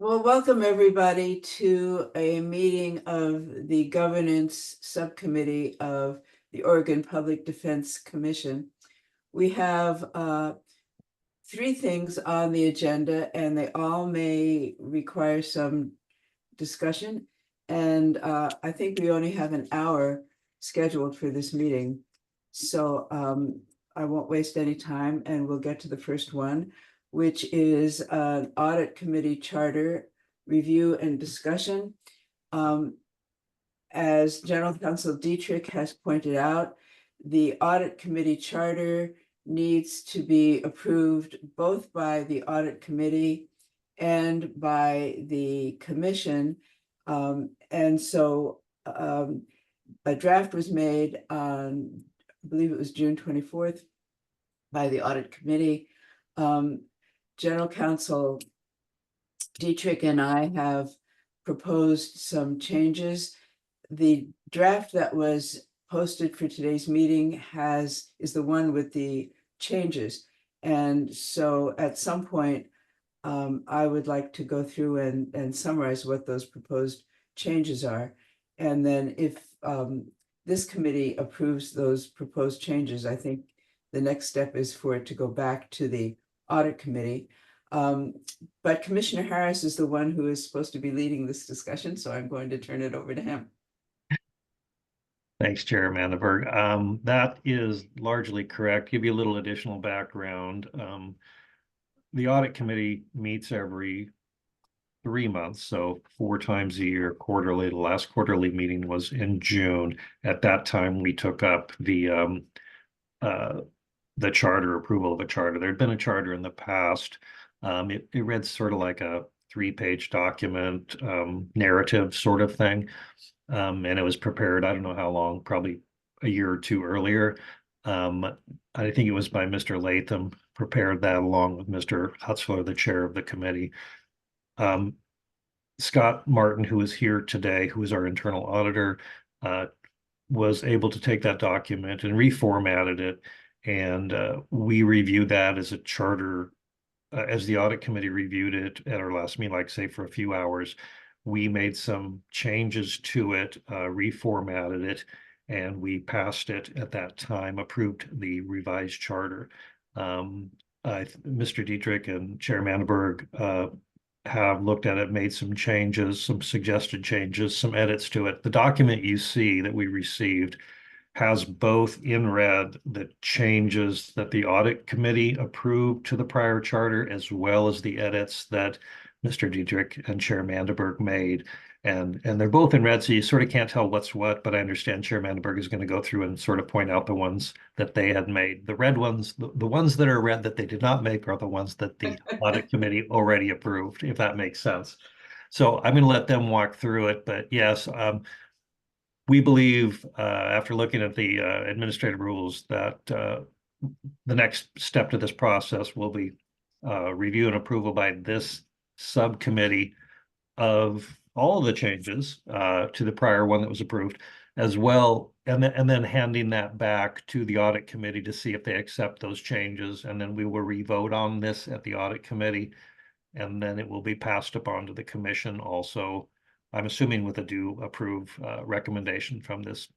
Well, welcome everybody to a meeting of the Governance Subcommittee of the Oregon Public Defense Commission. We have three things on the agenda, and they all may require some discussion. And I think we only have an hour scheduled for this meeting. So I won't waste any time, and we'll get to the first one, which is an audit committee charter review and discussion. As General Counsel Dietrich has pointed out, the audit committee charter needs to be approved both by the audit committee and by the commission. And so a draft was made on, I believe it was June 24th by the audit committee. General Counsel Dietrich and I have proposed some changes. The draft that was posted for today's meeting is the one with the changes. And so at some point, I would like to go through and summarize what those proposed changes are. And then if this committee approves those proposed changes, I think the next step is for it to go back to the audit committee. But Commissioner Harris is the one who is supposed to be leading this discussion, so I'm going to turn it over to him. Thanks, Chair Mandelberg. That is largely correct. Give you a little additional background. The audit committee meets every 3 months, so 4 times a year, quarterly. The last quarterly meeting was in June. At that time, we took up the charter, approval of a charter. There had been a charter in the past. It read sort of like a 3-page document, narrative sort of thing. And it was prepared, I don't know how long, probably a year or two earlier. I think it was by Mr. Latham, prepared that along with Mr. Hutzler, the chair of the committee. Scott Martin, who is here today, who is our internal auditor, was able to take that document and reformatted it. And we reviewed that as a charter, as the audit committee reviewed it at our last meeting, like say for a few hours. We made some changes to it, reformatted it, and we passed it at that time, approved the revised charter. Mr. Dietrich and Chair Mandelberg have looked at it, made some changes, some suggested changes, some edits to it. The document you see that we received has both in red the changes that the audit committee approved to the prior charter, as well as the edits that Mr. Dietrich and Chair Mandelberg made. And they're both in red, so you sort of can't tell what's what, but I understand Chair Mandelberg is going to go through and sort of point out the ones that they had made. The red ones, the ones that are red that they did not make, are the ones that the audit committee already approved, if that makes sense. So I'm going to let them walk through it, but yes, we believe, after looking at the administrative rules, that the next step to this process will be review and approval by this subcommittee of all of the changes to the prior one that was approved, as well, and then handing that back to the audit committee to see if they accept those changes, and then we will re-vote on this at the audit committee, and then it will be passed upon to the commission also, I'm assuming with a due approve recommendation from this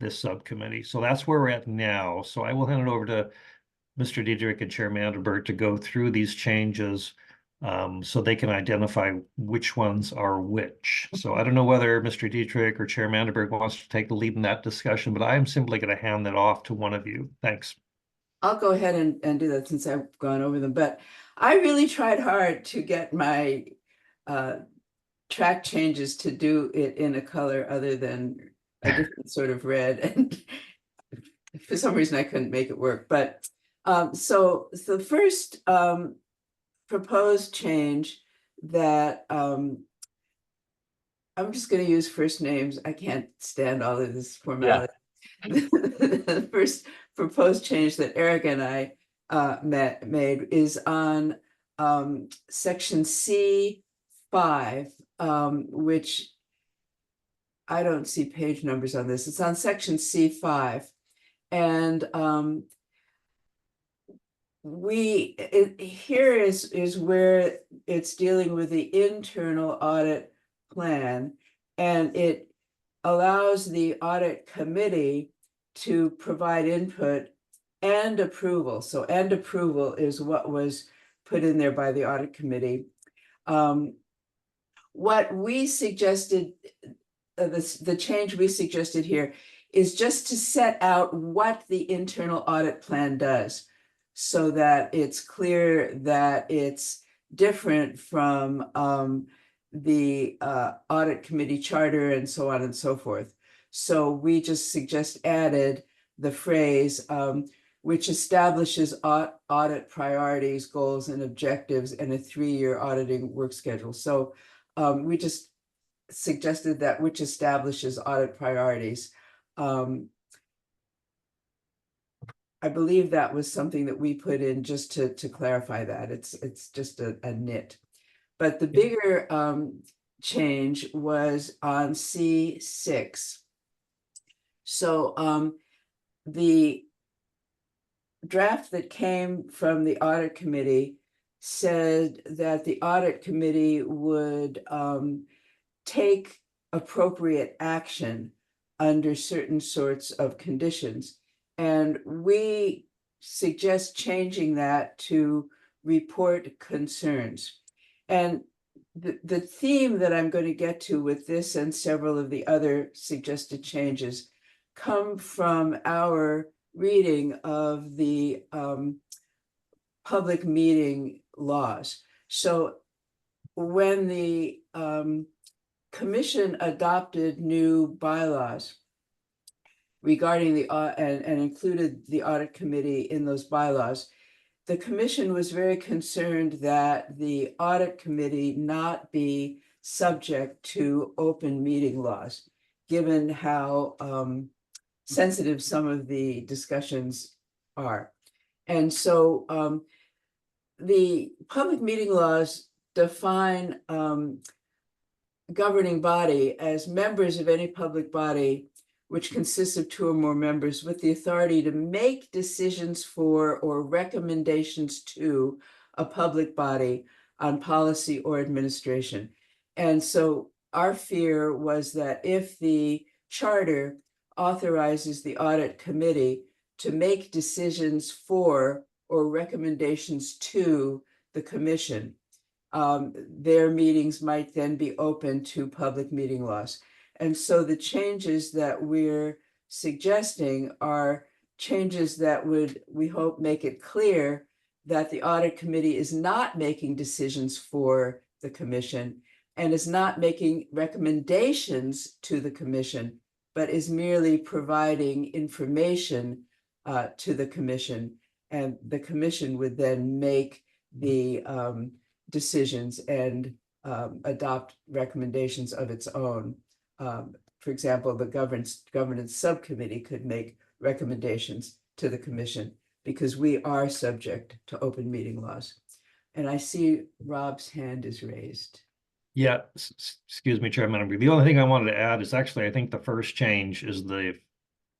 subcommittee. So that's where we're at now. So I will hand it over to Mr. Dietrich and Chair Mandelberg to go through these changes so they can identify which ones are which. So I don't know whether Mr. Dietrich or Chair Mandelberg wants to take the lead in that discussion, but I am simply going to hand that off to one of you. Thanks. I'll go ahead and do that since I've gone over them, but I really tried hard to get my track changes to do it in a color other than a different sort of red, and for some reason I couldn't make it work. But so the first proposed change that I'm just going to use first names. I can't stand all of this formality. Yeah. The first proposed change that Eric and I made is on section C5, which I don't see page numbers on this. It's on section C5. And here is where it's dealing with the internal audit plan, and it allows the audit committee to provide input and approval. So, and approval is what was put in there by the audit committee. What we suggested, the change we suggested here is just to set out what the internal audit plan does, so that it's clear that it's different from the audit committee charter and so on and so forth. So we just added the phrase which establishes audit priorities, goals, and objectives, and a 3-year auditing work schedule. So we just suggested that which establishes audit priorities. I believe that was something that we put in just to clarify that. It's just a nit. But the bigger change was on C6. So the draft that came from the audit committee said that the audit committee would take appropriate action under certain sorts of conditions. And we suggest changing that to report concerns. And the theme that I'm going to get to with this and several of the other suggested changes come from our reading of the public meeting laws. So when the commission adopted new bylaws regarding the and included the audit committee in those bylaws, the commission was very concerned that the audit committee not be subject to open meeting laws, given how sensitive some of the discussions are. And so the public meeting laws define governing body as members of any public body which consists of 2 or more members with the authority to make decisions for or recommendations to a public body on policy or administration. And so our fear was that if the charter authorizes the audit committee to make decisions for or recommendations to the commission, their meetings might then be open to public meeting laws. And so the changes that we're suggesting are changes that would, we hope, make it clear that the audit committee is not making decisions for the commission and is not making recommendations to the commission, but is merely providing information to the commission. And the commission would then make the decisions and adopt recommendations of its own. For example, the governance subcommittee could make recommendations to the commission because we are subject to open meeting laws. And I see Rob's hand is raised. Yeah, excuse me, Chairman. The only thing I wanted to add is actually, I think the first change is the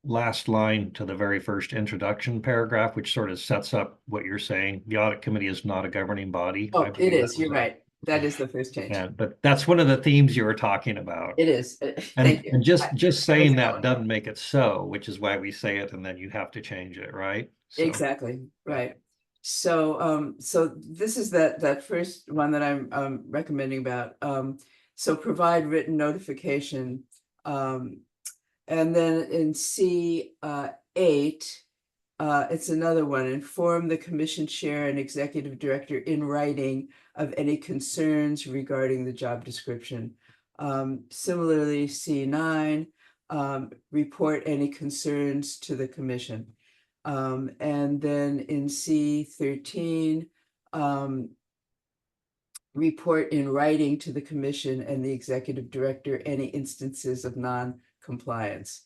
last line to the very first introduction paragraph, which sort of sets up what you're saying. The audit committee is not a governing body. Oh, it is. You're right. That is the first change. Yeah, but that's one of the themes you were talking about. It is. Thank you. And just saying that doesn't make it so, which is why we say it, and then you have to change it, right? So, exactly. Right. So so this is that first one that I'm recommending about. So provide written notification. And then in C8, it's another one. Inform the commission chair and executive director in writing of any concerns regarding the job description. Similarly, C9, report any concerns to the commission. And then in C13, report in writing to the commission and the executive director any instances of non-compliance,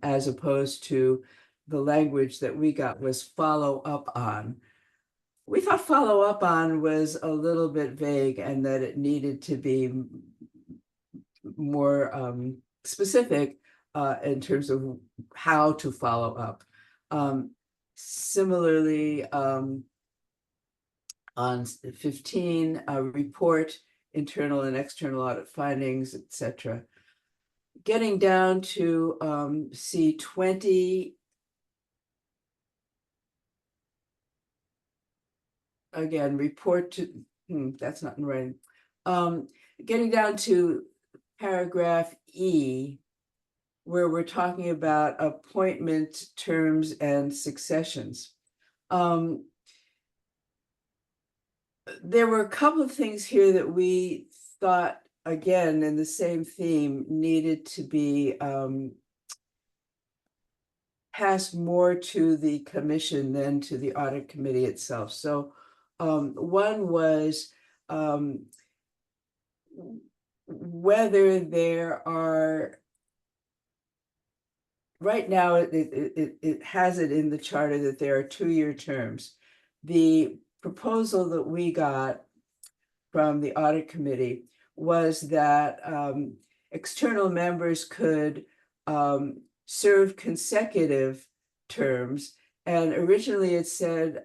as opposed to the language that we got was follow up on. We thought follow up on was a little bit vague and that it needed to be more specific in terms of how to follow up. Similarly, On 15, report internal and external audit findings, etc. Getting down to C20. Again, report to, that's not in writing. Getting down to paragraph E, where we're talking about appointment terms and successions. There were a couple of things here that we thought, again, in the same theme, needed to be passed more to the commission than to the audit committee itself. So one was whether there are, right now it has it in the charter that there are 2-year terms. The proposal that we got from the audit committee was that external members could serve consecutive terms. And originally it said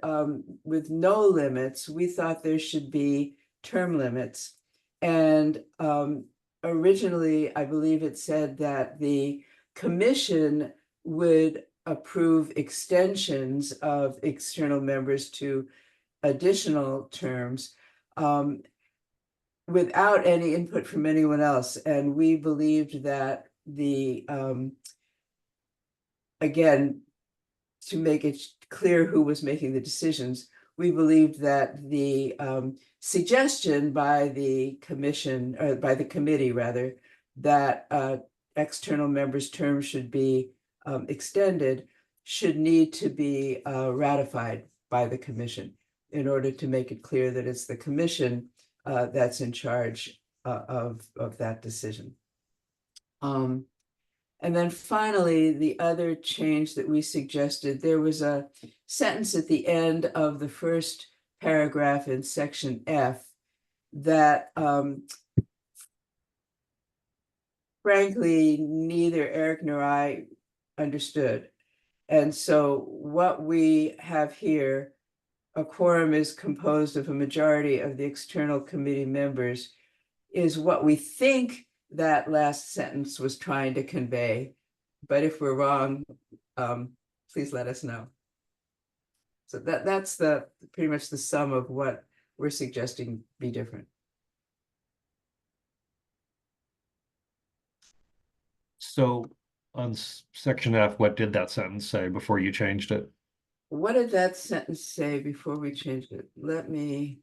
with no limits. We thought there should be term limits. And originally, I believe it said that the commission would approve extensions of external members to additional terms without any input from anyone else. And we believed that the again, to make it clear who was making the decisions, we believed that the suggestion by the commission, or by the committee rather, that external members' terms should be extended, should need to be ratified by the commission in order to make it clear that it's the commission that's in charge of that decision. And then finally, the other change that we suggested, there was a sentence at the end of the first paragraph in section F that frankly, neither Eric nor I understood. And so what we have here, a quorum is composed of a majority of the external committee members, is what we think that last sentence was trying to convey. But if we're wrong, please let us know. So that's pretty much the sum of what we're suggesting be different. So on section F, what did that sentence say before you changed it? What did that sentence say before we changed it? Let me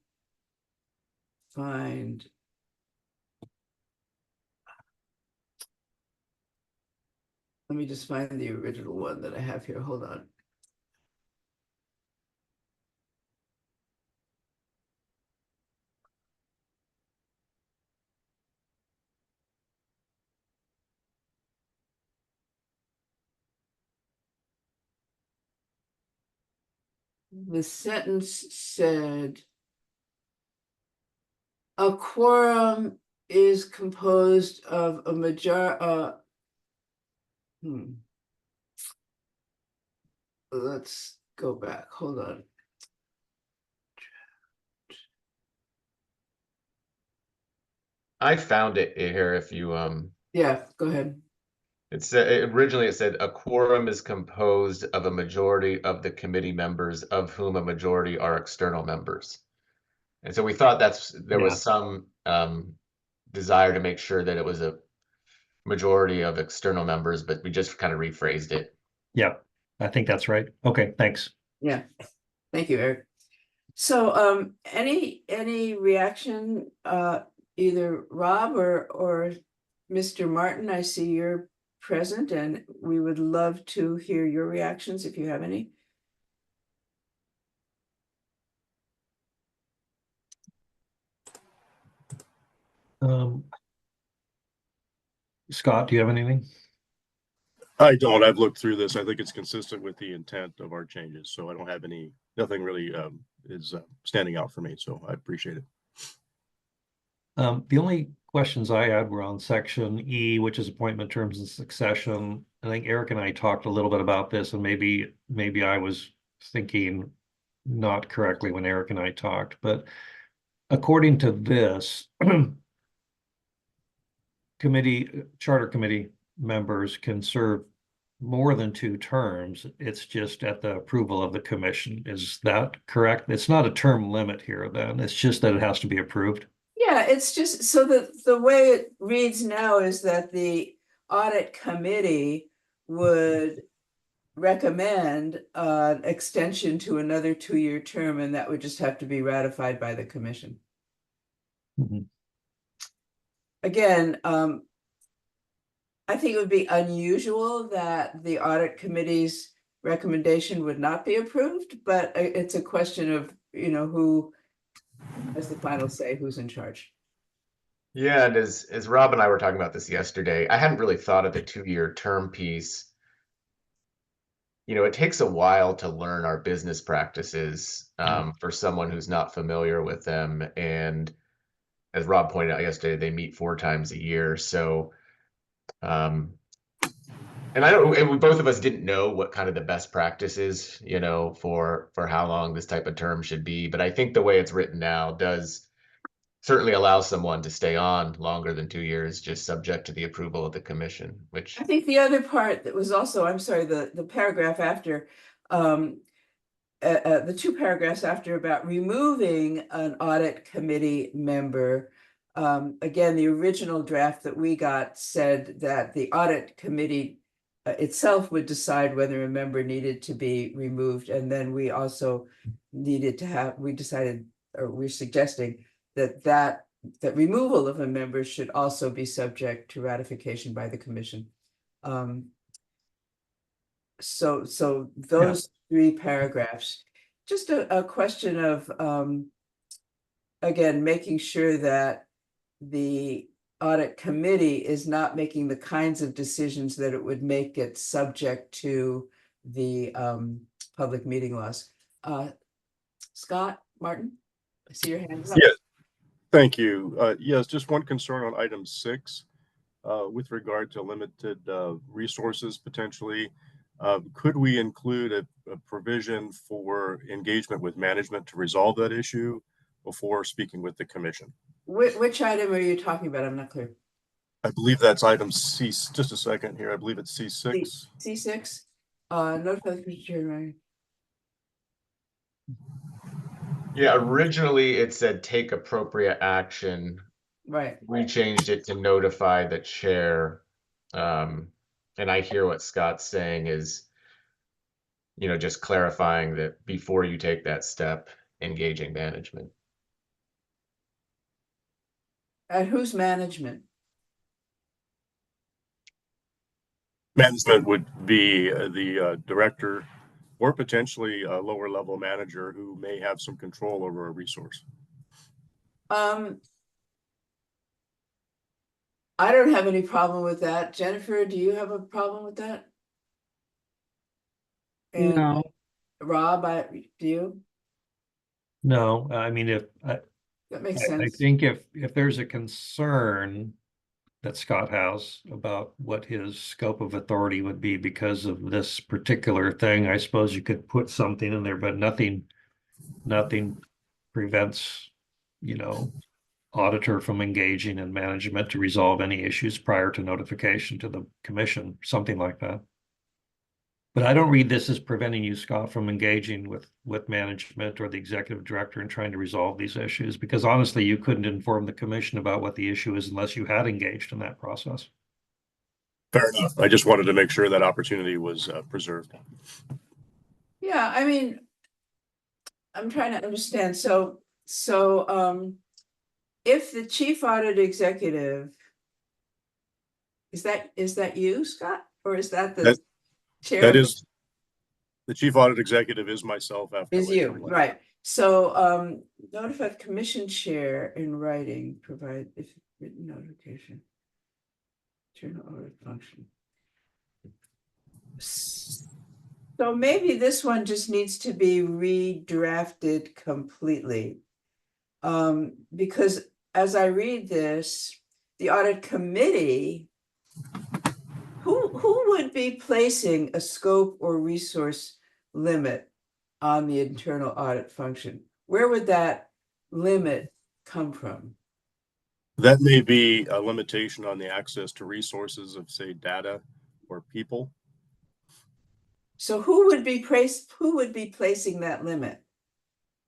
find. Let me just find the original one that I have here. Hold on. The sentence said, a quorum is composed of a majority. Let's go back. Hold on. I found it here. If you Yeah, go ahead. originally it said a quorum is composed of a majority of the committee members, of whom a majority are external members. And so we thought there was some desire to make sure that it was a majority of external members, but we just kind of rephrased it. Yeah, I think that's right. Okay, thanks. Yeah, thank you, Eric. So any reaction, either Rob or Mr. Martin? I see you're present and we would love to hear your reactions if you have any. Scott, do you have anything? I don't. I've looked through this. I think it's consistent with the intent of our changes. So I don't have nothing really is standing out for me. So I appreciate it. The only questions I had were on section E, which is appointment terms and succession. I think Eric and I talked a little bit about this, and maybe I was thinking not correctly when Eric and I talked, but according to this, charter committee members can serve more than 2 terms. It's just at the approval of the commission. Is that correct? It's not a term limit here then. It's just that it has to be approved. Yeah, it's just so that the way it reads now is that the audit committee would recommend an extension to another 2-year term, and that would just have to be ratified by the commission. Mhm. Again, I think it would be unusual that the audit committee's recommendation would not be approved, but it's a question of, who has the final say, who's in charge. Yeah, and as Rob and I were talking about this yesterday, I hadn't really thought of the 2-year term piece. It takes a while to learn our business practices for someone who's not familiar with them. And as Rob pointed out yesterday, they meet 4 times a year. So, and both of us didn't know what kind of the best practice is, for how long this type of term should be. But I think the way it's written now does certainly allow someone to stay on longer than 2 years, just subject to the approval of the commission, which I think the other part that was also, I'm sorry, the paragraph after, the 2 paragraphs after about removing an audit committee member. Again, the original draft that we got said that the audit committee itself would decide whether a member needed to be removed. And then we also needed to have, we decided, or we're suggesting that removal of a member should also be subject to ratification by the commission. So those 3 paragraphs, just a question of, again, making sure that the audit committee is not making the kinds of decisions that it would make it subject to the public meeting laws. Scott Martin, I see your hand up. Yes, thank you. Yes, just one concern on item 6 with regard to limited resources potentially. Could we include a provision for engagement with management to resolve that issue before speaking with the commission? Which item are you talking about? I'm not clear. I believe that's item C. Just a second here. I believe it's C6. C6. Notify the commission chair, right? Yeah, originally it said take appropriate action. Right. We changed it to notify the chair. And I hear what Scott's saying is, just clarifying that before you take that step, engaging management. And whose management? Management would be the director or potentially a lower level manager who may have some control over a resource. I don't have any problem with that. Jennifer, do you have a problem with that? And No. Rob, do you? No, I mean, That makes I sense. think if there's a concern that Scott has about what his scope of authority would be because of this particular thing, I suppose you could put something in there, but nothing prevents, auditor from engaging in management to resolve any issues prior to notification to the commission, something like that. But I don't read this as preventing you, Scott, from engaging with management or the executive director and trying to resolve these issues, because honestly, you couldn't inform the commission about what the issue is unless you had engaged in that process. Fair enough. I just wanted to make sure that opportunity was preserved. Yeah, I mean, I'm trying to understand. So if the chief audit executive, is that you, Scott, or is that the chair? That is, the chief audit executive is myself. After Is you, right? So notify the commission chair in writing, provide if written notification. Turn audit function. So maybe this one just needs to be redrafted completely. Because as I read this, the audit committee, who would be placing a scope or resource limit on the internal audit function. Where would that limit come from? That may be a limitation on the access to resources of, say, data or people. So who would be placing that limit?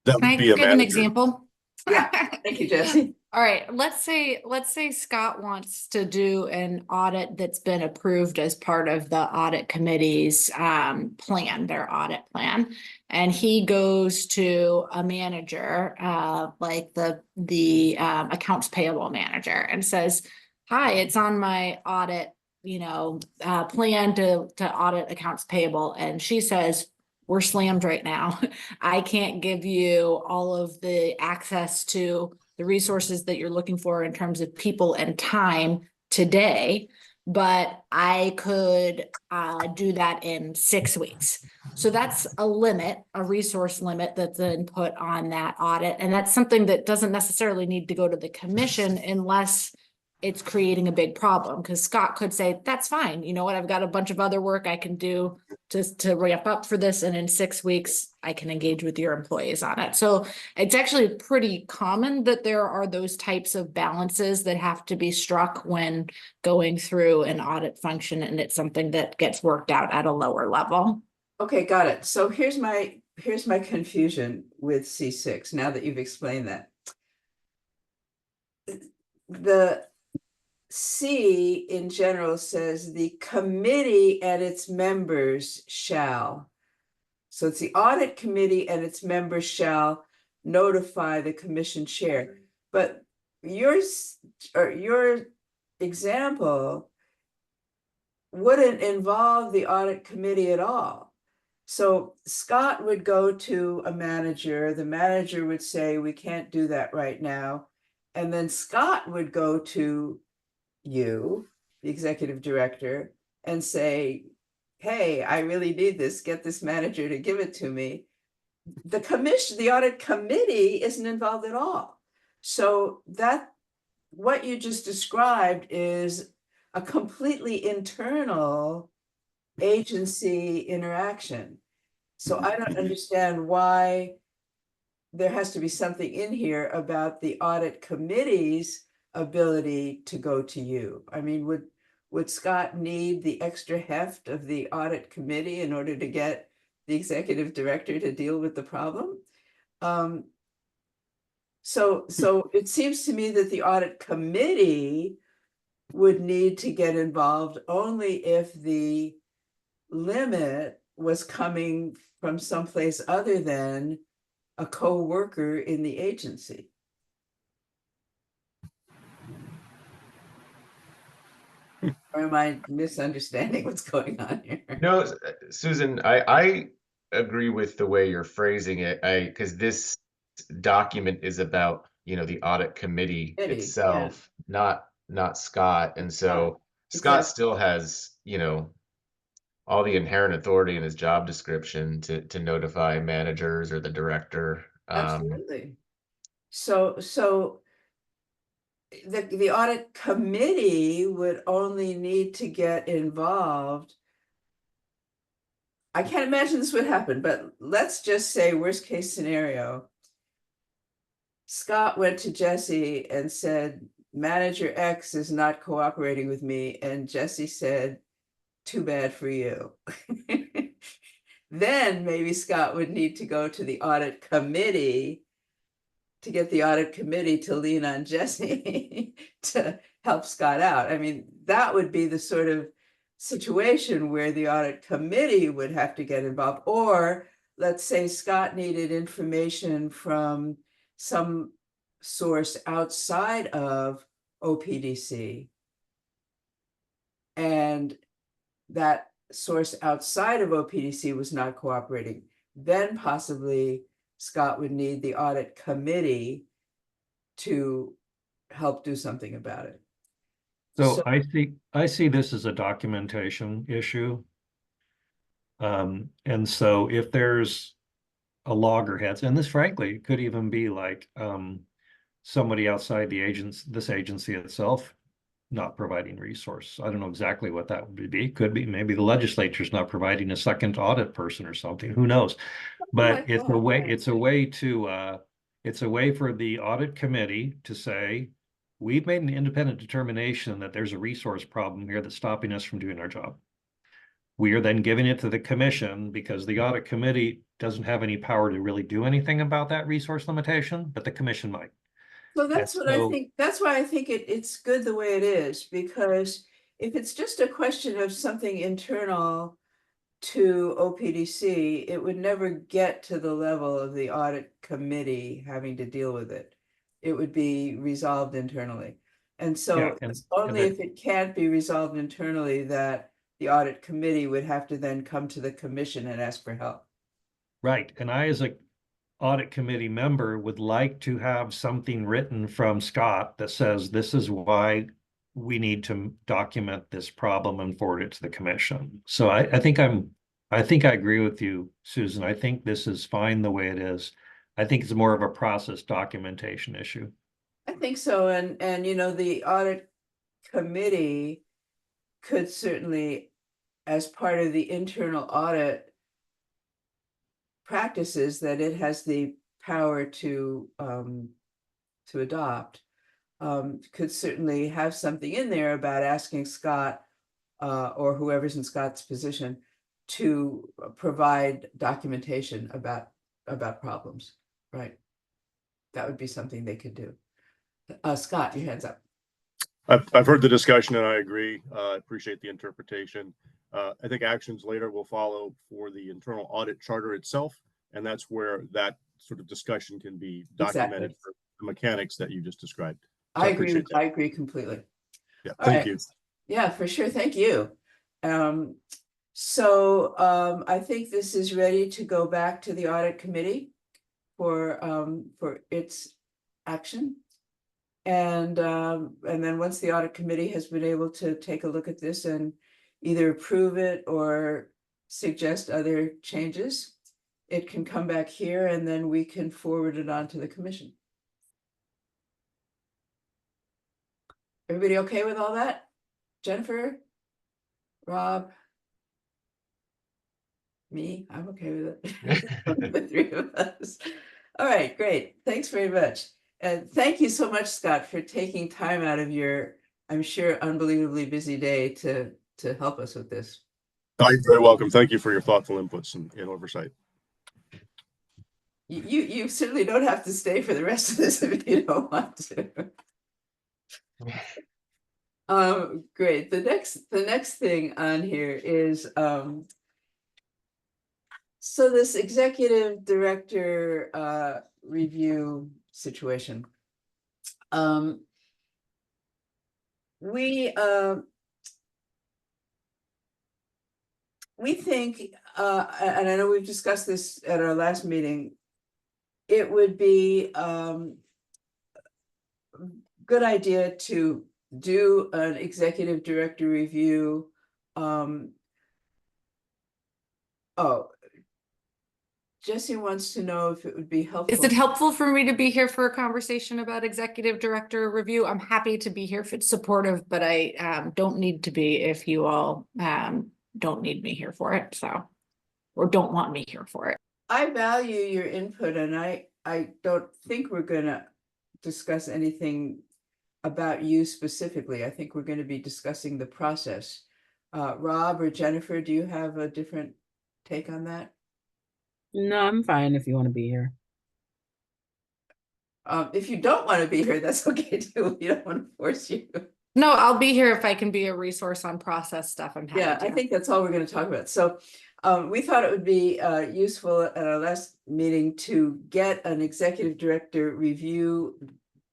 That Can would I be a give an manager. example? Yeah, thank you, Jesse. All right, let's say Scott wants to do an audit that's been approved as part of the audit committee's plan, their audit plan. And he goes to a manager, like the accounts payable manager, and says, hi, it's on my audit, plan to audit accounts payable. And she says, we're slammed right now. I can't give you all of the access to the resources that you're looking for in terms of people and time today, but I could do that in 6 weeks. So that's a limit, a resource limit that's then put on that audit. And that's something that doesn't necessarily need to go to the commission unless it's creating a big problem, because Scott could say, that's fine. You know what? I've got a bunch of other work I can do just to ramp up for this. And in 6 weeks, I can engage with your employees on it. So it's actually pretty common that there are those types of balances that have to be struck when going through an audit function. And it's something that gets worked out at a lower level. Okay, got it. So here's my confusion with C6, now that you've explained that. The C in general says the committee and its members shall. So it's the audit committee and its members shall notify the commission chair. But your example wouldn't involve the audit committee at all. So Scott would go to a manager, the manager would say, we can't do that right now. And then Scott would go to you, the executive director, and say, hey, I really need this, get this manager to give it to me. The commission, the audit committee isn't involved at all. So that, what you just described is a completely internal agency interaction. So I don't understand why there has to be something in here about the audit committee's ability to go to you. I mean, would Scott need the extra heft of the audit committee in order to get the executive director to deal with the problem? So it seems to me that the audit committee would need to get involved only if the limit was coming from someplace other than a co-worker in the agency. Or am I misunderstanding what's going on here? No, Susan, I agree with the way you're phrasing it. Because this document is about, the audit committee itself, not Scott. And so Scott still has, all the inherent authority in his job description to notify managers or the director. Absolutely. So the audit committee would only need to get involved. I can't imagine this would happen, but let's just say worst case scenario. Scott went to Jesse and said, Manager X is not cooperating with me. And Jesse said, too bad for you. Then maybe Scott would need to go to the audit committee to get the audit committee to lean on Jesse to help Scott out. I mean, that would be the sort of situation where the audit committee would have to get involved. Or let's say Scott needed information from some source outside of OPDC. And that source outside of OPDC was not cooperating. Then possibly Scott would need the audit committee to help do something about it. So I see this as a documentation issue. And so if there's a loggerheads, and this frankly could even be like somebody outside this agency itself not providing resource. I don't know exactly what that would be. It could be maybe the legislature's not providing a second audit person or something. Who knows? But like it's that, a way, yeah. it's a way to it's a way for the audit committee to say, we've made an independent determination that there's a resource problem here that's stopping us from doing our job. We are then giving it to the commission because the audit committee doesn't have any power to really do anything about that resource limitation, but the commission might. So that's And what I so- think, that's why I think it's good the way it is, because if it's just a question of something internal to OPDC, it would never get to the level of the audit committee having to deal with it. It would be resolved internally. And Yeah, so and- it's only and if it can't be resolved internally that the audit committee would have to then come to the commission and ask for help. Right, and I, as a audit committee member, would like to have something written from Scott that says this is why we need to document this problem and forward it to the commission. So I think I agree with you, Susan. I think this is fine the way it is. I think it's more of a process documentation issue. I think so, and you know, the audit committee could certainly, as part of the internal audit practices that it has the power to adopt, could certainly have something in there about asking Scott or whoever's in Scott's position to provide documentation about problems, right? That would be something they could do. Scott, your hand's up. I've heard the discussion and I agree. I appreciate the interpretation. I think actions later will follow for the internal audit charter itself. And that's where that sort of discussion can be documented Exactly. for the mechanics that you just described. I agree. appreciate that. I agree completely. Yeah, All thank right. you. Yeah, for sure. Thank you. I think this is ready to go back to the audit committee for its action. And then once the audit committee has been able to take a look at this and either approve it or suggest other changes, it can come back here and then we can forward it on to the commission. Everybody okay with all that? Jennifer? Rob? Me? I'm okay with it. The three of us. All right, great. Thanks very much. And thank you so much, Scott, for taking time out of your, I'm sure, unbelievably busy day to help us with this. You're very welcome. Thank you for your thoughtful inputs and oversight. You certainly don't have to stay for the rest of this if you don't want to. Great. The next thing on here is so this executive director review situation. We think, and I know we've discussed this at our last meeting, it would be good idea to do an executive director review. Jesse wants to know if it would be helpful. Is it helpful for me to be here for a conversation about executive director review? I'm happy to be here if it's supportive, but I don't need to be if you all don't need me here for it, so, or don't want me here for it. I value your input, and I don't think we're gonna discuss anything about you specifically. I think we're gonna be discussing the process. Rob or Jennifer, do you have a different take on that? No, I'm fine if you want to be here. If you don't want to be here, that's okay too. We don't want to force you. No, I'll be here if I can be a resource on process stuff. I'm happy Yeah, to. I think that's all we're going to talk about. So we thought it would be useful at our last meeting to get an executive director review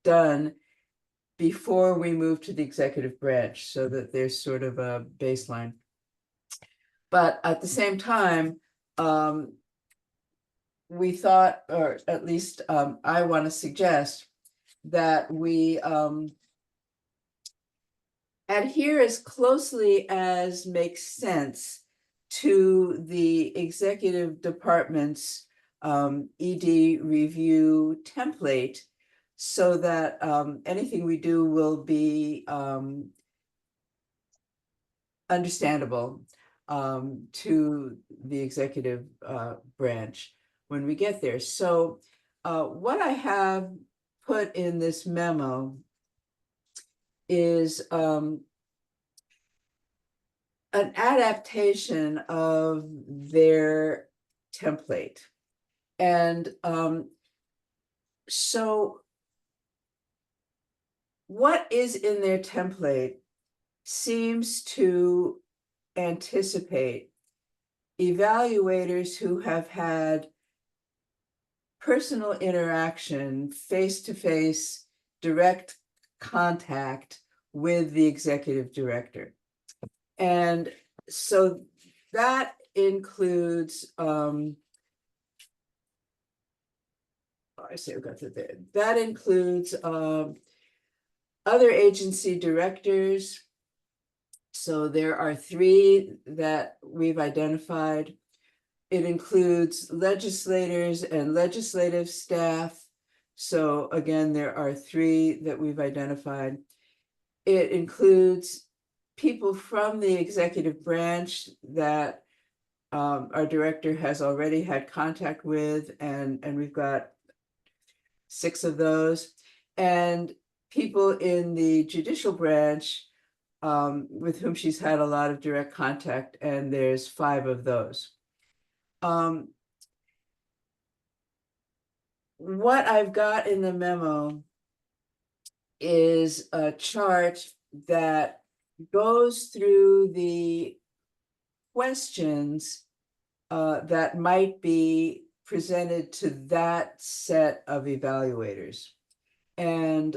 done before we move to the executive branch so that there's sort of a baseline. But at the same time, we thought, or at least I want to suggest that we adhere as closely as makes sense to the executive department's ED review template so that anything we do will be understandable to the executive branch when we get there. So what I have put in this memo is an adaptation of their template. And so what is in their template seems to anticipate evaluators who have had personal interaction, face-to-face, direct contact with the executive director. And so that includes, I say we got to there. That includes other agency directors. So there are 3 that we've identified. It includes legislators and legislative staff. So again, there are 3 that we've identified. It includes people from the executive branch that our director has already had contact with, and we've got 6 of those, and people in the judicial branch with whom she's had a lot of direct contact, and there's 5 of those. What I've got in the memo is a chart that goes through the questions that might be presented to that set of evaluators. And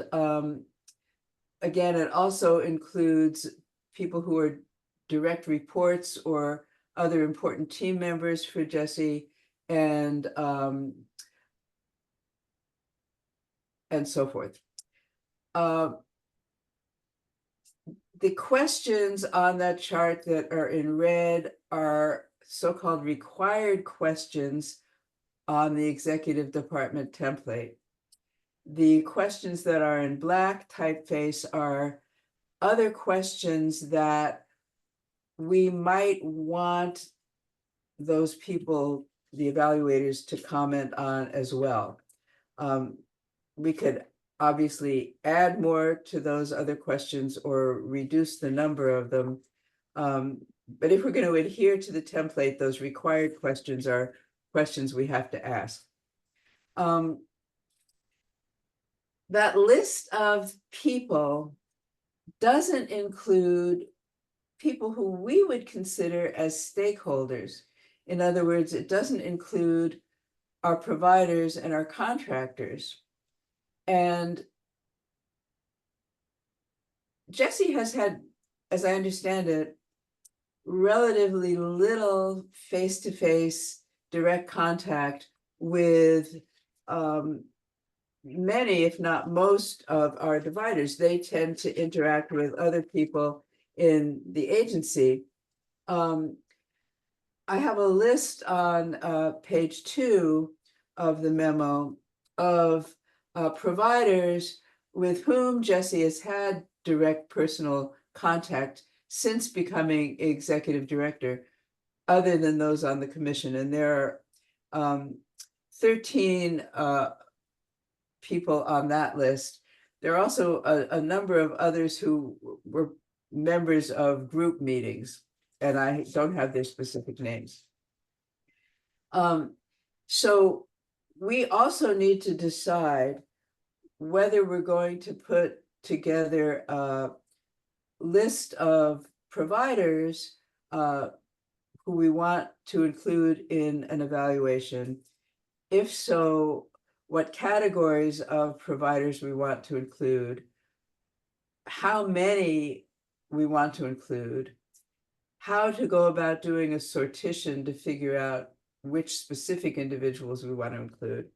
again, it also includes people who are direct reports or other important team members for Jessie, and so forth. The questions on that chart that are in red are so-called required questions on the executive department template. The questions that are in black typeface are other questions that we might want those people, the evaluators, to comment on as well. We could obviously add more to those other questions or reduce the number of them. But if we're going to adhere to the template, those required questions are questions we have to ask. That list of people doesn't include people who we would consider as stakeholders. In other words, it doesn't include our providers and our contractors. And Jessie has had, as I understand it, relatively little face-to-face direct contact with many, if not most, of our dividers. They tend to interact with other people in the agency. I have a list on page 2 of the memo of providers with whom Jessie has had direct personal contact since becoming executive director, other than those on the commission. And there are 13 people on that list. There are also a number of others who were members of group meetings, and I don't have their specific names. So we also need to decide whether we're going to put together a list of providers who we want to include in an evaluation. If so, what categories of providers we want to include, how many we want to include, how to go about doing a sortition to figure out which specific individuals we want to include,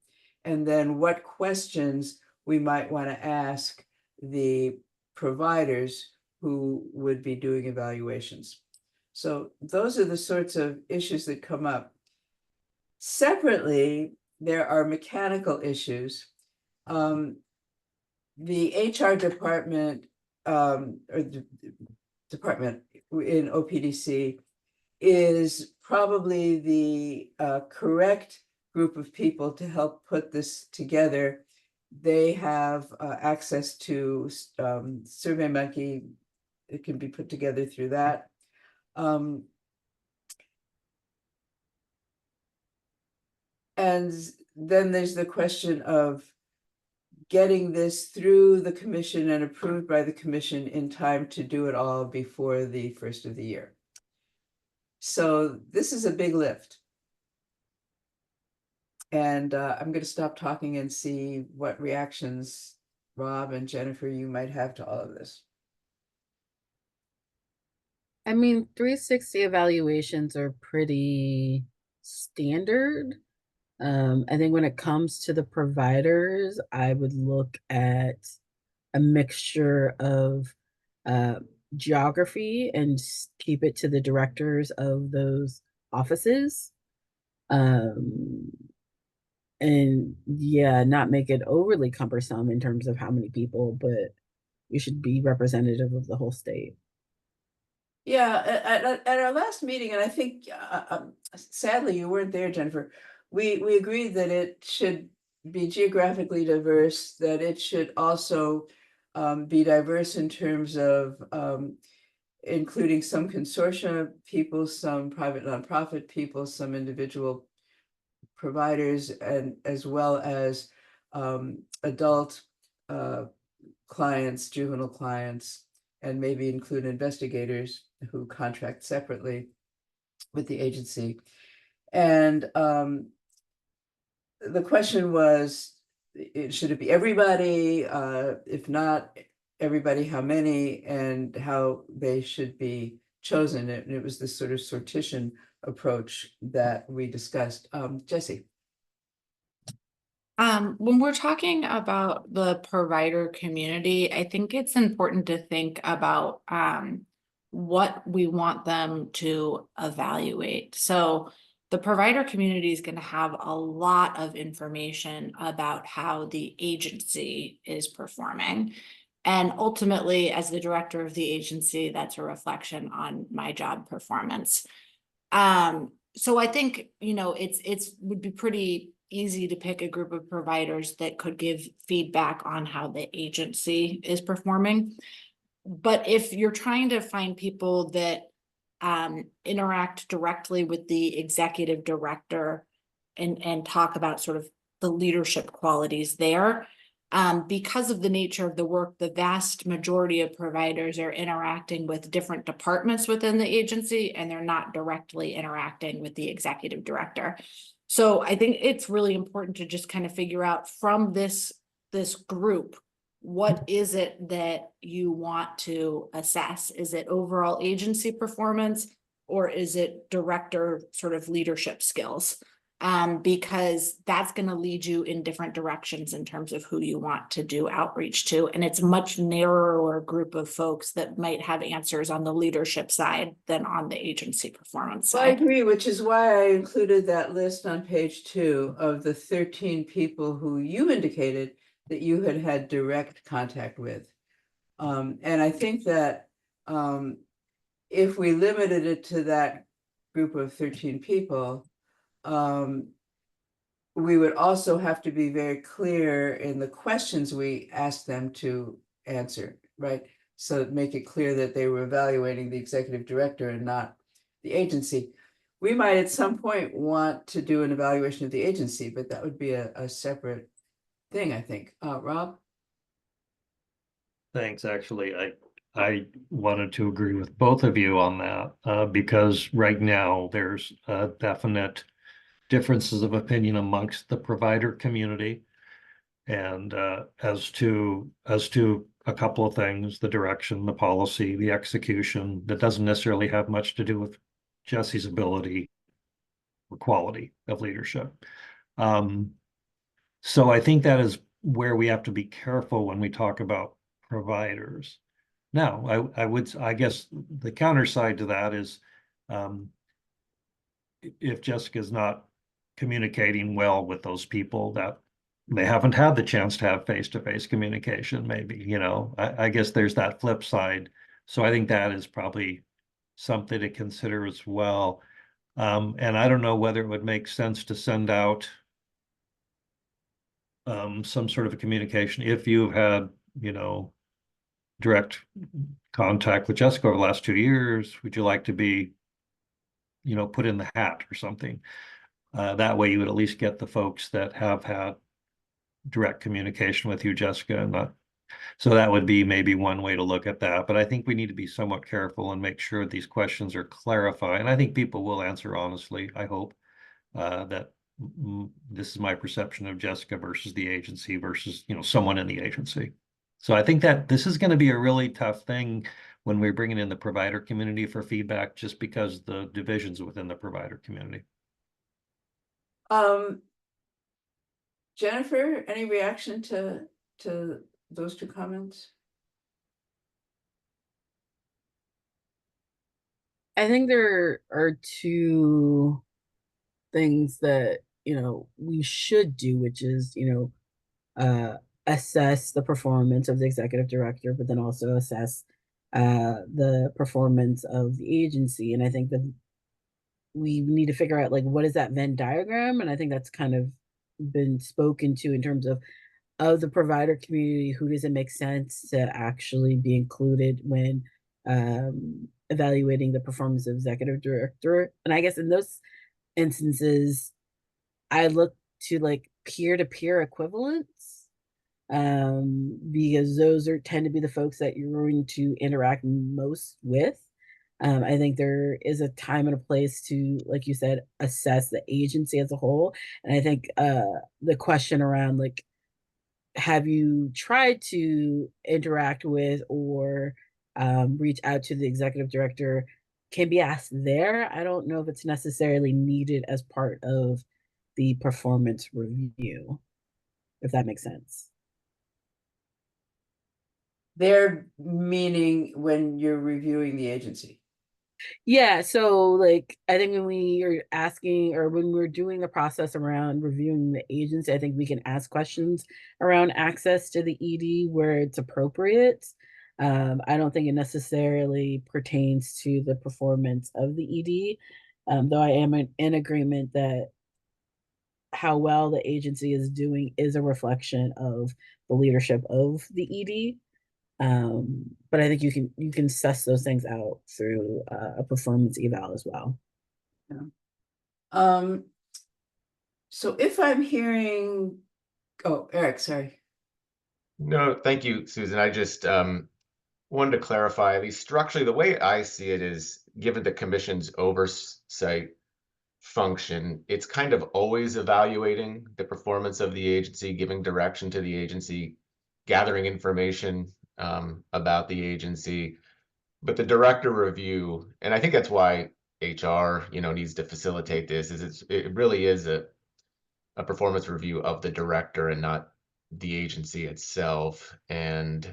and then what questions we might want to ask the providers who would be doing evaluations. So those are the sorts of issues that come up. Separately, there are mechanical issues. The HR department, or the department in OPDC is probably the correct group of people to help put this together. They have access to SurveyMonkey. It can be put together through that. And then there's the question of getting this through the commission and approved by the commission in time to do it all before the first of the year. So this is a big lift. And I'm going to stop talking and see what reactions, Rob and Jennifer, you might have to all of this. I mean, 360 evaluations are pretty standard. I think when it comes to the providers, I would look at a mixture of geography and keep it to the directors of those offices. And yeah, not make it overly cumbersome in terms of how many people, but you should be representative of the whole state. Yeah, at our last meeting, and I think sadly you weren't there, Jennifer, we agreed that it should be geographically diverse, that it should also be diverse in terms of including some consortia people, some private nonprofit people, some individual providers, and as well as adult clients, juvenile clients, and maybe include investigators who contract separately with the agency. And the question was, should it be everybody? If not everybody, how many, and how they should be chosen? And it was this sort of sortition approach that we discussed. Jessie. When we're talking about the provider community, I think it's important to think about what we want them to evaluate. So the provider community is going to have a lot of information about how the agency is performing. And ultimately, as the director of the agency, that's a reflection on my job performance. So I think, you know, it's would be pretty easy to pick a group of providers that could give feedback on how the agency is performing. But if you're trying to find people that interact directly with the executive director and talk about sort of the leadership qualities there, because of the nature of the work, the vast majority of providers are interacting with different departments within the agency, and they're not directly interacting with the executive director. So I think it's really important to just kind of figure out from this group, what is it that you want to assess? Is it overall agency performance, or is it director sort of leadership skills? Because that's going to lead you in different directions in terms of who you want to do outreach to. And it's a much narrower group of folks that might have answers on the leadership side than on the agency performance Well, I side. agree, which is why I included that list on page 2 of the 13 people who you indicated that you had direct contact with. And I think that if we limited it to that group of 13 people, we would also have to be very clear in the questions we asked them to answer, right? So make it clear that they were evaluating the executive director and not the agency. We might at some point want to do an evaluation of the agency, but that would be a separate thing, I think. Rob? Thanks. Actually, I wanted to agree with both of you on that because right now there's definite differences of opinion amongst the provider community, and as to a couple of things, the direction, the policy, the execution, that doesn't necessarily have much to do with Jesse's ability or quality of leadership. So I think that is where we have to be careful when we talk about providers. Now, I guess the counter side to that is if Jessica's not communicating well with those people, that they haven't had the chance to have face-to-face communication, maybe, you know, I guess there's that flip side. So I think that is probably something to consider as well. And I don't know whether it would make sense to send out some sort of a communication if you've had, you know, direct contact with Jessica over the last 2 years. Would you like to be, you know, put in the hat or something? That way you would at least get the folks that have had direct communication with you, Jessica, and not. So that would be maybe one way to look at that. But I think we need to be somewhat careful and make sure these questions are clarified. And I think people will answer honestly, I hope, that this is my perception of Jessica versus the agency versus, you know, someone in the agency. So I think that this is going to be a really tough thing when we're bringing in the provider community for feedback, just because the divisions within the provider community. Jennifer, any reaction to those two comments? I think there are two things that, you know, we should do, which is, you know, assess the performance of the executive director, but then also assess the performance of the agency. And I think that we need to figure out, like, what is that Venn diagram? And I think that's kind of been spoken to in terms of the provider community. Who does it make sense to actually be included when evaluating the performance of executive director? And I guess in those instances, I look to like peer-to-peer equivalents, because those tend to be the folks that you're going to interact most with. I think there is a time and a place to, like you said, assess the agency as a whole. And I think the question around, like, have you tried to interact with or reach out to the executive director can be asked there. I don't know if it's necessarily needed as part of the performance review, if that makes sense. They're meaning when you're reviewing the agency. Yeah, so like I think when we are asking or when we're doing the process around reviewing the agency, I think we can ask questions around access to the ED where it's appropriate. I don't think it necessarily pertains to the performance of the ED, though I am in agreement that how well the agency is doing is a reflection of the leadership of the ED. But I think you can suss those things out through a performance eval as well. Yeah. So if I'm hearing, oh, Eric, sorry. No, thank you, Susan. I just wanted to clarify, at least structurally, the way I see it is, given the commission's oversight function, it's kind of always evaluating the performance of the agency, giving direction to the agency, gathering information about the agency. But the director review, and I think that's why HR, you know, needs to facilitate this, is it really is a performance review of the director and not the agency itself. And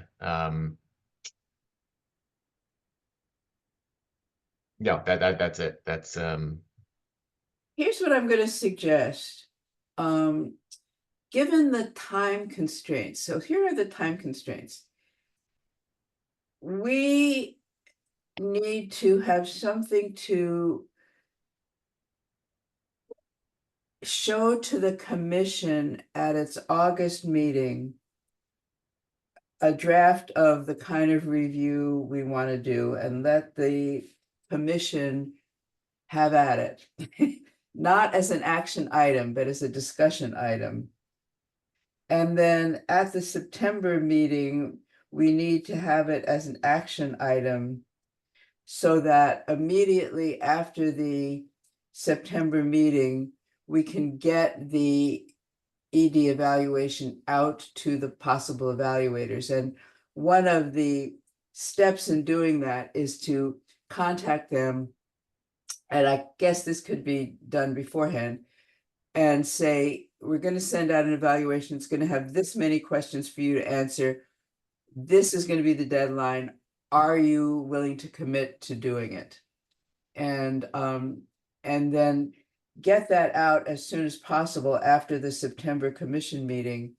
no, that's it. That's Here's what I'm going to suggest. Given the time constraints, so here are the time constraints. We need to have something to show to the commission at its August meeting, a draft of the kind of review we want to do, and let the commission have at it. Not as an action item, but as a discussion item. And then at the September meeting, we need to have it as an action item so that immediately after the September meeting, we can get the ED evaluation out to the possible evaluators. And one of the steps in doing that is to contact them, and I guess this could be done beforehand, and say, we're going to send out an evaluation. It's going to have this many questions for you to answer. This is going to be the deadline. Are you willing to commit to doing it? And then get that out as soon as possible after the September commission meeting,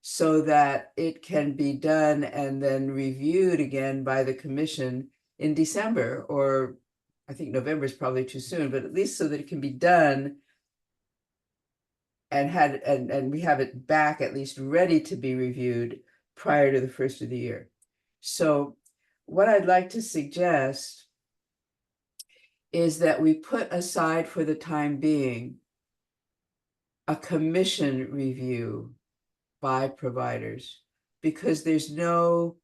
so that it can be done and then reviewed again by the commission in December or I think November is probably too soon, but at least so that it can be done. And we have it back at least ready to be reviewed prior to the first of the year. So what I'd like to suggest is that we put aside for the time being a commission review by providers, because there's no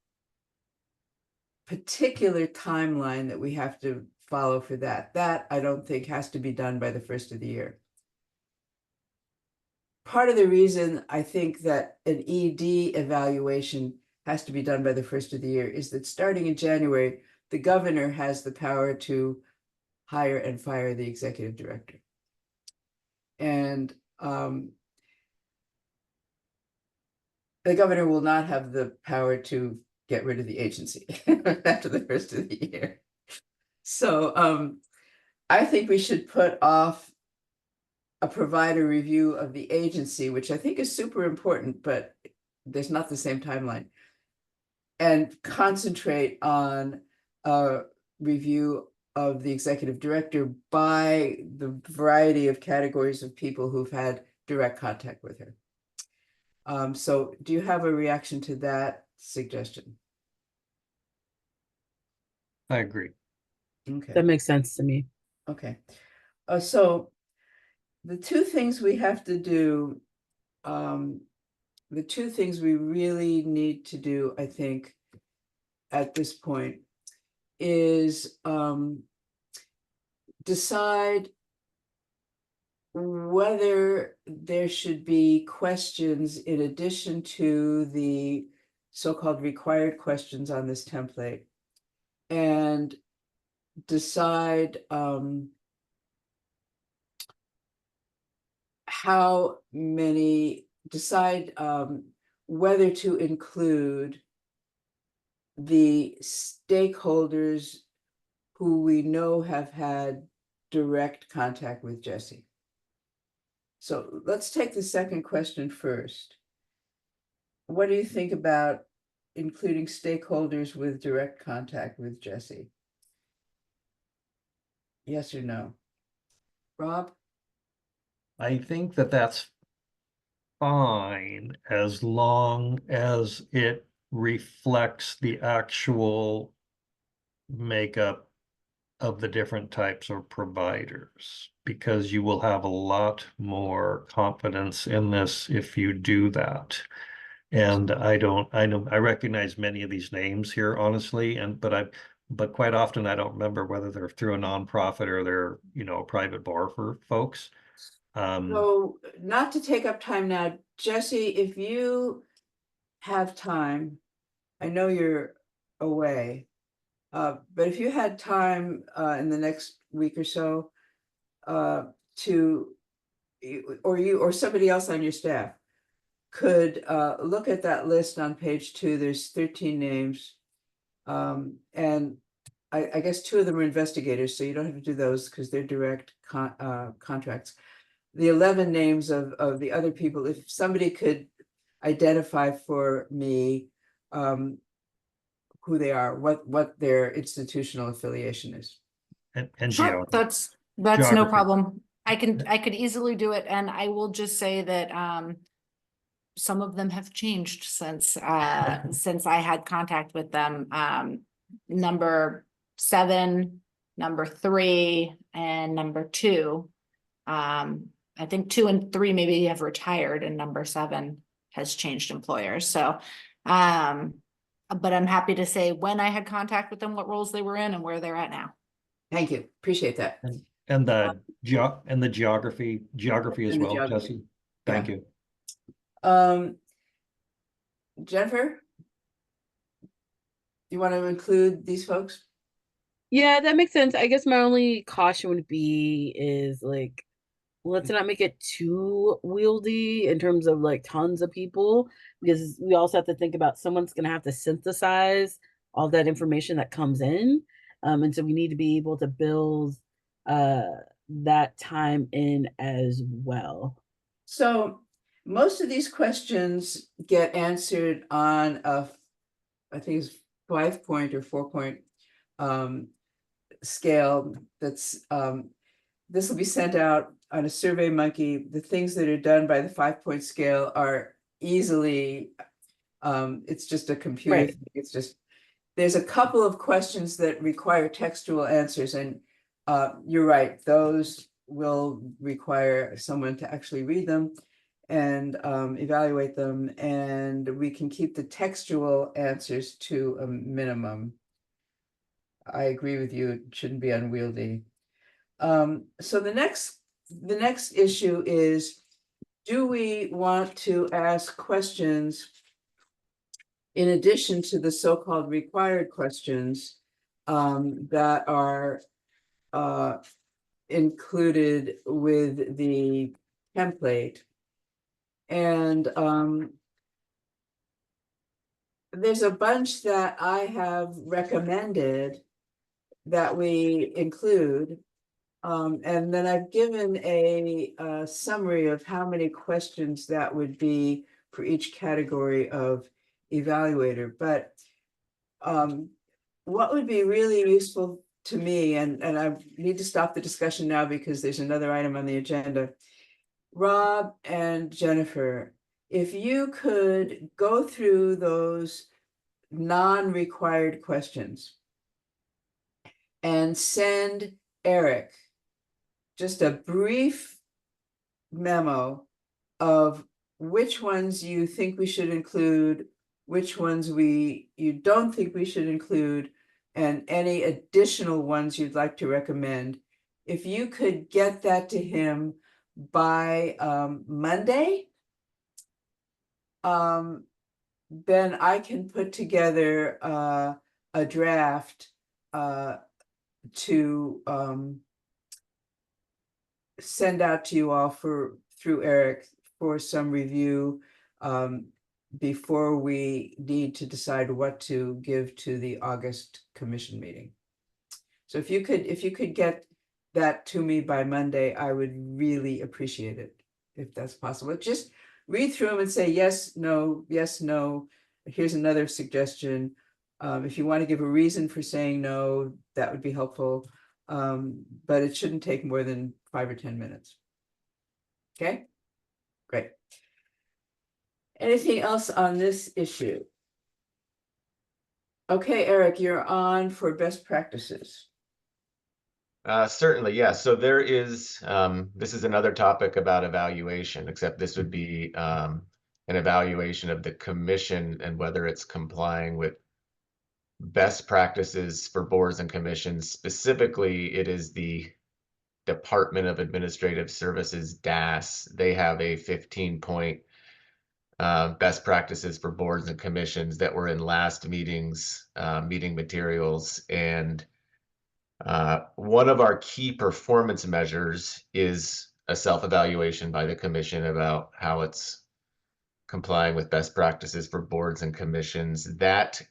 particular timeline that we have to follow for that. That I don't think has to be done by the first of the year. Part of the reason I think that an ED evaluation has to be done by the first of the year is that starting in January, the governor has the power to hire and fire the executive director. And the governor will not have the power to get rid of the agency after the first of the year. So I think we should put off a provider review of the agency, which I think is super important, but there's not the same timeline, and concentrate on a review of the executive director by the variety of categories of people who've had direct contact with her. So do you have a reaction to that suggestion? I agree. Okay. That makes sense to me. Okay. So the two things we have to do, the two things we really need to do, I think, at this point is decide whether there should be questions in addition to the so-called required questions on this template, and decide how many, decide whether to include the stakeholders who we know have had direct contact with Jesse. So let's take the second question first. What do you think about including stakeholders with direct contact with Jesse? Yes or no? Rob? I think that that's fine as long as it reflects the actual makeup of the different types of providers, because you will have a lot more confidence in this if you do that. And I know I recognize many of these names here, honestly, but quite often I don't remember whether they're through a nonprofit or they're, a private bar for folks. So not to take up time now, Jesse, if you have time, I know you're away, but if you had time in the next week or so to, or you or somebody else on your staff could look at that list on page 2. There's 13 names. And I guess 2 of them are investigators, so you don't have to do those because they're direct contracts. The 11 names of the other people, if somebody could identify for me who they are, what their institutional affiliation is. And Sure, that's no geography. problem. I could easily do it, and I will just say that some of them have changed since I had contact with them. Number 7, number 3, and number 2. I think 2 and 3 maybe have retired, and number 7 has changed employers. So, but I'm happy to say when I had contact with them, what roles they were in, and where they're at now. Thank you. Appreciate that. And the geography as And the well, geography. Jesse. Thank Yeah. you. Jennifer, you want to include these folks? Yeah, that makes sense. I guess my only caution would be is like, let's not make it too wieldy in terms of like tons of people, because we also have to think about someone's going to have to synthesize all that information that comes in. And so we need to be able to build that time in as well. So most of these questions get answered on I think it's 5-point or 4-point scale that's, this will be sent out on a Survey Monkey. The things that are done by the 5-point scale are easily, it's just a computer Right. thing. It's just, there's a couple of questions that require textual answers, and you're right, those will require someone to actually read them and evaluate them, and we can keep the textual answers to a minimum. I agree with you, it shouldn't be unwieldy. So the next issue is, do we want to ask questions in addition to the so-called required questions that are included with the template? And there's a bunch that I have recommended that we include. And then I've given a summary of how many questions that would be for each category of evaluator. But what would be really useful to me, and I need to stop the discussion now because there's another item on the agenda. Rob and Jennifer, if you could go through those non-required questions and send Eric just a brief memo of which ones you think we should include, which ones you don't think we should include, and any additional ones you'd like to recommend. If you could get that to him by Monday, then I can put together a draft to send out to you all through Eric for some review before we need to decide what to give to the August commission meeting. So if you could get that to me by Monday, I would really appreciate it, if that's possible. Just read through them and say yes, no, yes, no. Here's another suggestion. If you want to give a reason for saying no, that would be helpful. But it shouldn't take more than 5 or 10 minutes. Okay, great. Anything else on this issue? Okay, Eric, you're on for best practices. Certainly, yeah. So there is, this is another topic about evaluation, except this would be an evaluation of the commission and whether it's complying with best practices for boards and commissions. Specifically, it is the Department of Administrative Services, DAS. They have a 15-point best practices for boards and commissions that were in last meeting's meeting materials. And one of our key performance measures is a self-evaluation by the commission about how it's complying with best practices for boards and commissions. That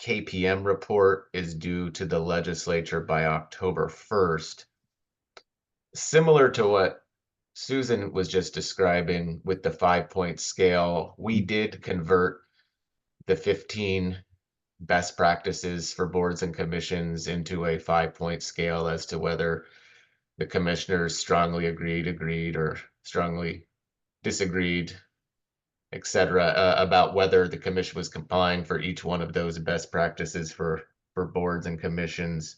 KPM report is due to the legislature by October 1st. Similar to what Susan was just describing with the 5-point scale, we did convert the 15 best practices for boards and commissions into a 5-point scale as to whether the commissioners strongly agreed, or strongly disagreed, etc., about whether the commission was complying for each one of those best practices for boards and commissions.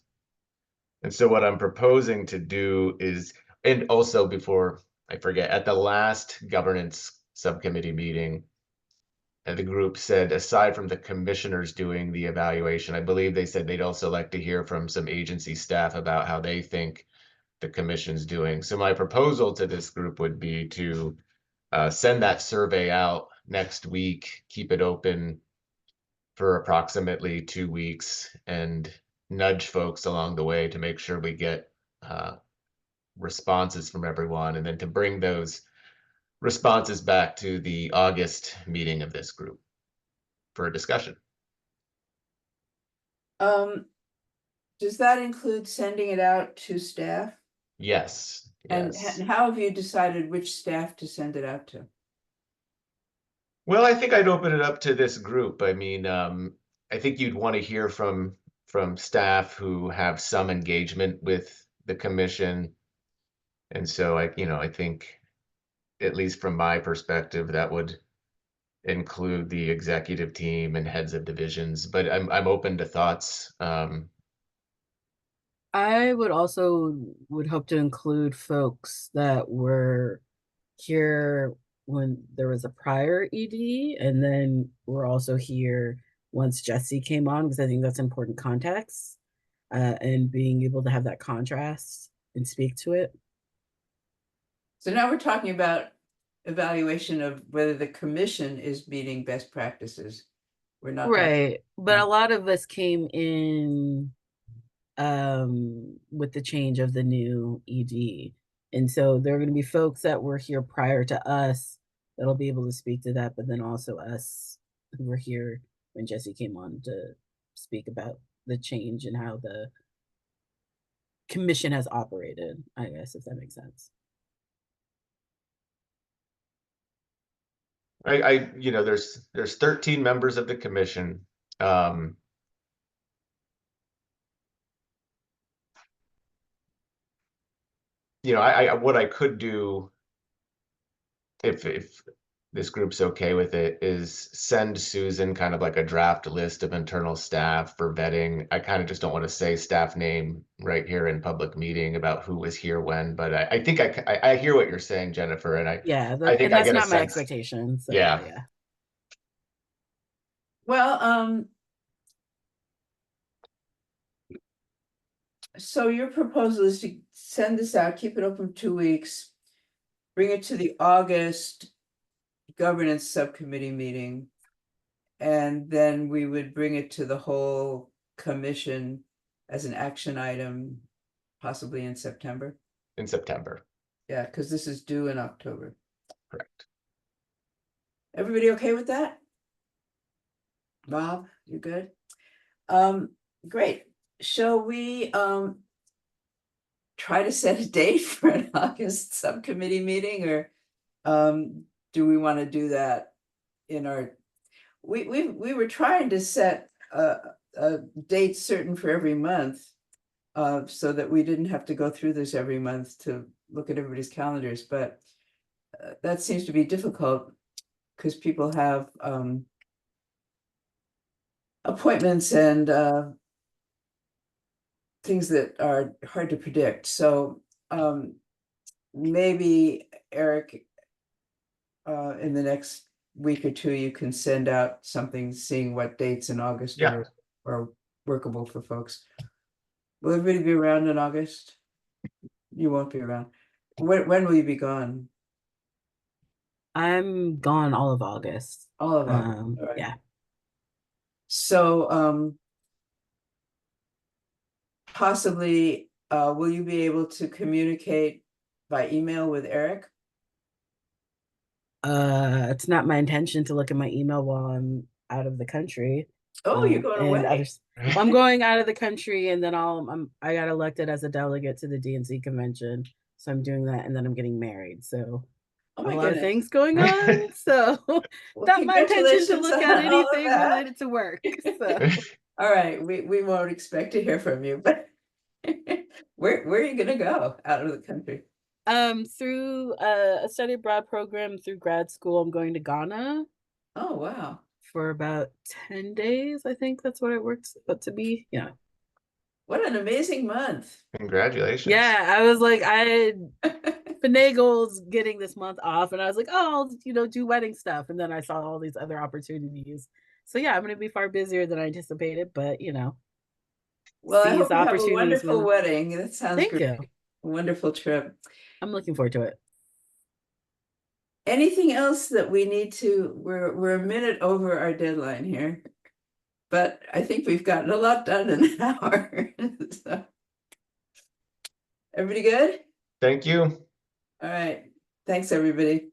And so what I'm proposing to do is, and also before I forget, at the last governance subcommittee meeting, the group said, aside from the commissioners doing the evaluation, I believe they said they'd also like to hear from some agency staff about how they think the commission's doing. So my proposal to this group would be to send that survey out next week, keep it open for approximately 2 weeks, and nudge folks along the way to make sure we get responses from everyone, and then to bring those responses back to the August meeting of this group for a discussion. Does that include sending it out to staff? Yes. And Yes. how have you decided which staff to send it out to? Well, I think I'd open it up to this group. I mean, I think you'd want to hear from from staff who have some engagement with the commission. And so I think, at least from my perspective, that would include the executive team and heads of divisions, but I'm open to thoughts. I would hope to include folks that were here when there was a prior ED, and then we're also here once Jesse came on, because I think that's important context, and being able to have that contrast and speak to it. So now we're talking about evaluation of whether the commission is meeting best practices. We're not talking- Right, but a lot of us came in with the change of the new ED. And so there are going to be folks that were here prior to us that'll be able to speak to that, but then also us who were here when Jesse came on to speak about the change and how the commission has operated, I guess, if that makes sense. There's 13 members of the commission. What I could do, if this group's okay with it, is send Susan kind of like a draft list of internal staff for vetting. I kind of just don't want to say staff name right here in public meeting about who was here when, but I think I hear what you're saying, Jennifer, and I think and I that's get a not my sense. expectation. So Yeah. Well, so your proposal is to send this out, keep it open 2 weeks, bring it to the August governance subcommittee meeting, and then we would bring it to the whole commission as an action item, possibly in September. In September. Yeah, because this is due in October. Correct. Everybody okay with that? Bob, you good? Great. Shall we try to set a date for an August subcommittee meeting, or do we want to do that in our, we were trying to set a date certain for every month, so that we didn't have to go through this every month to look at everybody's calendars, but that seems to be difficult because people have appointments and things that are hard to predict. So maybe Eric, in the next week or two, you can send out something seeing what dates in August are workable for folks. Will everybody be around in August? You won't be around. When will you be gone? I'm gone all of August. All of August. All right. Yeah. So possibly will you be able to communicate by email with Eric? It's not my intention to look at my email while I'm out of the country. Oh, you're going away. I'm going out of the country, and then I got elected as a delegate to the DNC convention, so I'm doing that, and then I'm getting married. So Oh a my lot of goodness. things going on. So Well, not my intention to congratulations look at on all of anything that. related to work. So All right, we won't expect to hear from you, but where are you gonna go out of the country? through a study abroad program through grad school, I'm going to Ghana Oh, wow. for about 10 days. I think that's what it works out to be. Yeah. What an amazing month. Congratulations. Yeah, I was like, I finagled getting this month off, and I was like, oh, I'll, do wedding stuff. And then I saw all these other opportunities. So yeah, I'm going to be far busier than I anticipated, but Well, I seize hope you have a opportunities wonderful with- wedding. That sounds Thank great. you. A wonderful trip. I'm looking forward to it. Anything else that we need to, we're a minute over our deadline here, but I think we've gotten a lot done in an hour. So, everybody good? Thank you. All right. Thanks, everybody.